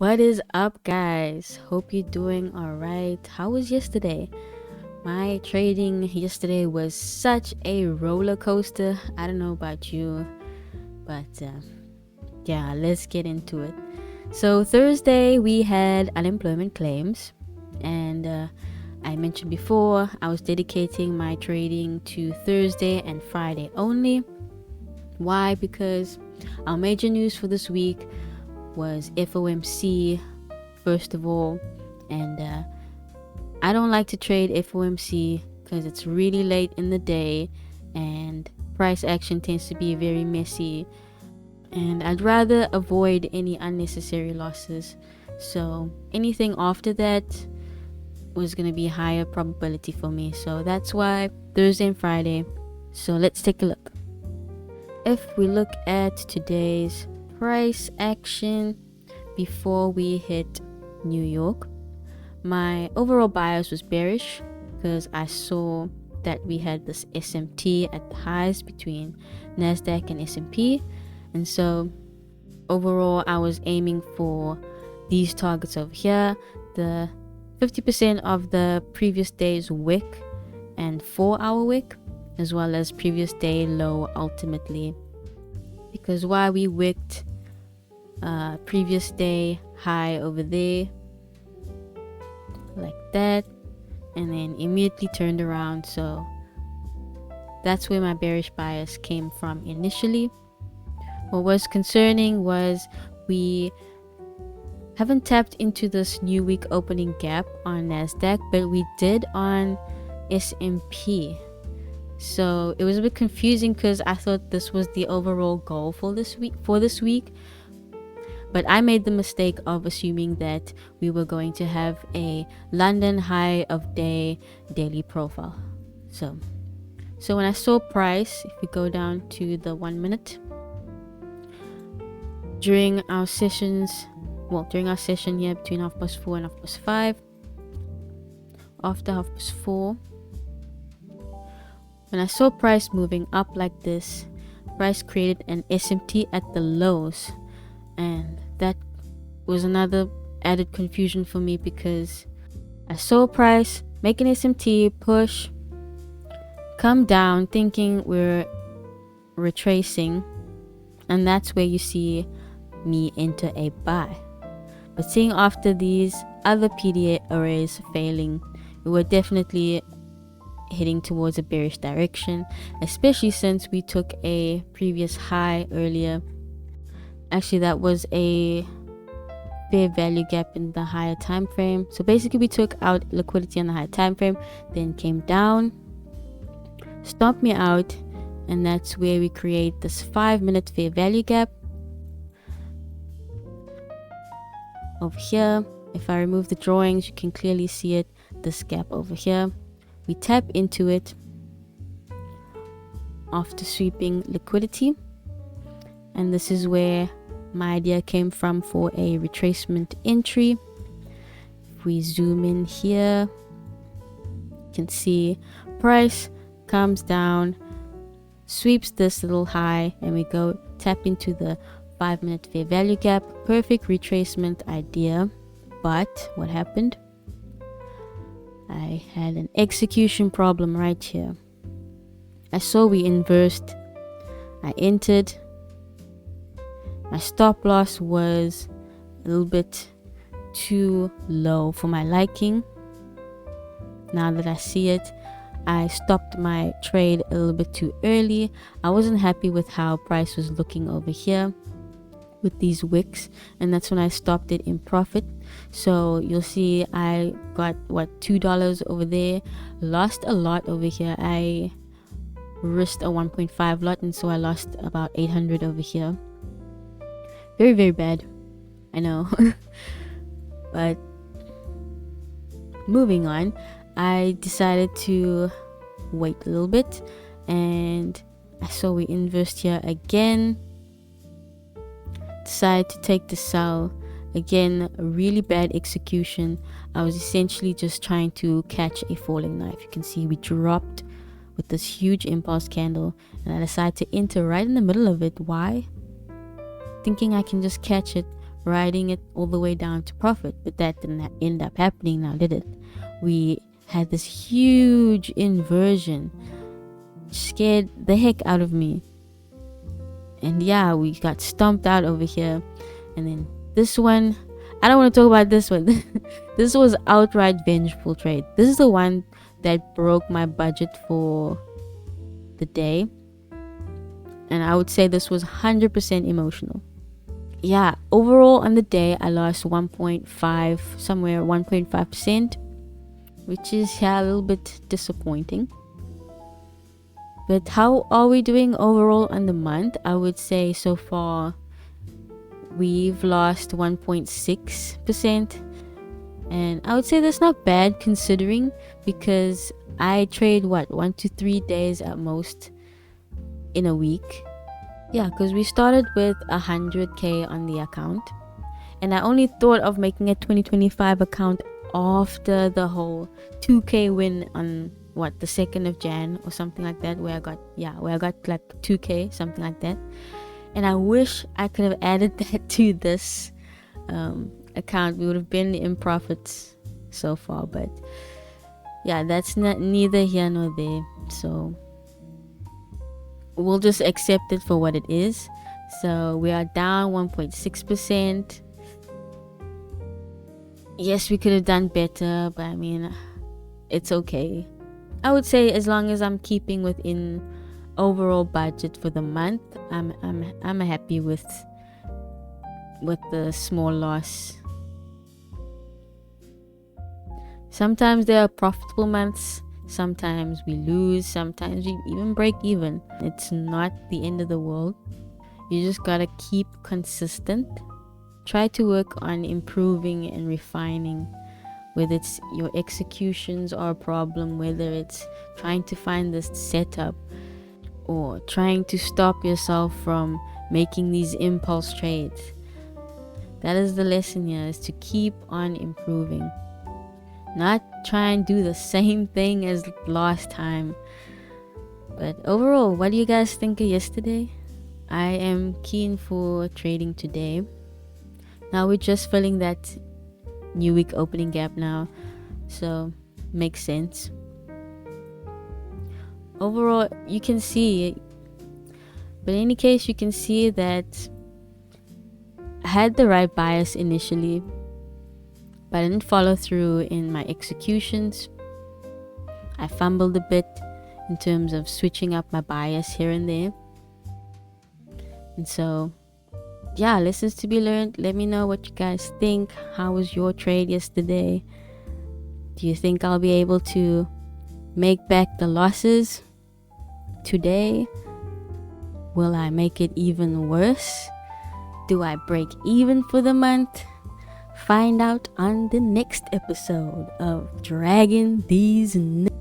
What is up, guys? Hope you're doing all right. How was yesterday? My trading yesterday was such a roller coaster. I don't know about you, but yeah, let's get into it. So Thursday we had unemployment claims, and I mentioned before I was dedicating my trading to Thursday and Friday only. Why? Because our major news for this week was FOMC first of all, and I don't like to trade FOMC because it's really late in the day and price action tends to be very messy, and I'd rather avoid any unnecessary losses. So anything after that was going to be higher probability for me, so that's why Thursday and Friday. So let's take a look. If we look at today's price action before we hit New York, my overall bias was bearish because I saw that we had this SMT at the highs between Nasdaq and S&P, and so overall I was aiming for these targets over here, the 50% of the previous day's wick and 4-hour wick, as well as previous day low ultimately, because while we wicked previous day high over there like that and then immediately turned around, so that's where my bearish bias came from initially. What was concerning was we haven't tapped into this new week opening gap on Nasdaq, but we did on S&P. So it was a bit confusing because I thought this was the overall goal for this week. But I made the mistake of assuming that we were going to have a London high of day daily profile. So when I saw price, if we go down to the 1 minute, during our session here between 4:30 and 5:30, after 4:30, when I saw price moving up like this, price created an SMT at the lows, and that was another added confusion for me because I saw price make an SMT, push, come down thinking we're retracing, and that's where you see me enter a buy. But seeing after these other PDA arrays failing, we were definitely heading towards a bearish direction, especially since we took a previous high earlier. Actually, that was a fair value gap in the higher time frame. So basically we took out liquidity on the higher time frame, then came down, stopped me out, and that's where we create this 5-minute fair value gap over here. If I remove the drawings, you can clearly see it, this gap over here. We tap into it after sweeping liquidity, and this is where my idea came from for a retracement entry. If we zoom in here, you can see price comes down, sweeps this little high, and we go tap into the 5-minute fair value gap. Perfect retracement idea. But what happened? I had an execution problem right here. I saw we inversed. I entered. My stop loss was a little bit too low for my liking. Now that I see it, I stopped my trade a little bit too early. I wasn't happy with how price was looking over here with these wicks, and that's when I stopped it in profit. So you'll see I got $2 over there, lost a lot over here. I risked a 1.5 lot, and so I lost about 800 over here. Very, very bad, I know. But moving on, I decided to wait a little bit, and I saw we inversed here again. Decided to take the sell again. A really bad execution. I was essentially just trying to catch a falling knife. You can see we dropped with this huge impulse candle, and I decided to enter right in the middle of it. Why? Thinking I can just catch it riding it all the way down to profit, but that didn't end up happening now, did it? We had this huge inversion, scared the heck out of me. And yeah, we got stomped out over here. And then this one, I don't want to talk about this one. This was outright vengeful trade. This is the one that broke my budget for the day. And I would say this was 100% emotional. Yeah, overall on the day, I lost 1.5%, which is a little bit disappointing. But how are we doing overall on the month? I would say so far we've lost 1.6%. And I would say that's not bad considering, because I trade 1 to 3 days at most in a week. Yeah, because we started with 100k on the account, and I only thought of making a 2025 account after the whole 2k win on the 2nd of Jan or something like that, where I got like 2k, something like that. And I wish I could have added that to this account. We would have been in profits so far, but yeah, that's neither here nor there, so we'll just accept it for what it is. So we are down 1.6%. Yes, we could have done better, but I mean, it's okay. I would say as long as I'm keeping within overall budget for the month, I'm happy with the small loss. Sometimes there are profitable months, sometimes we lose, sometimes we even break even. It's not the end of the world. You just gotta keep consistent. Try to work on improving and refining, whether it's your executions are a problem, whether it's trying to find this setup, or trying to stop yourself from making these impulse trades. That is the lesson here, is to keep on improving. Not try and do the same thing as last time. But overall, what do you guys think of yesterday? I am keen for trading today. Now we're just filling that new week opening gap now, so makes sense. Overall, you can see, but in any case, you can see that I had the right bias initially, but I didn't follow through in my executions. I fumbled a bit in terms of switching up my bias here and there. And so, yeah, lessons to be learned. Let me know what you guys think. How was your trade yesterday? Do you think I'll be able to make back the losses today? Will I make it even worse? Do I break even for the month? Find out on the next episode of Dragging These Nuts.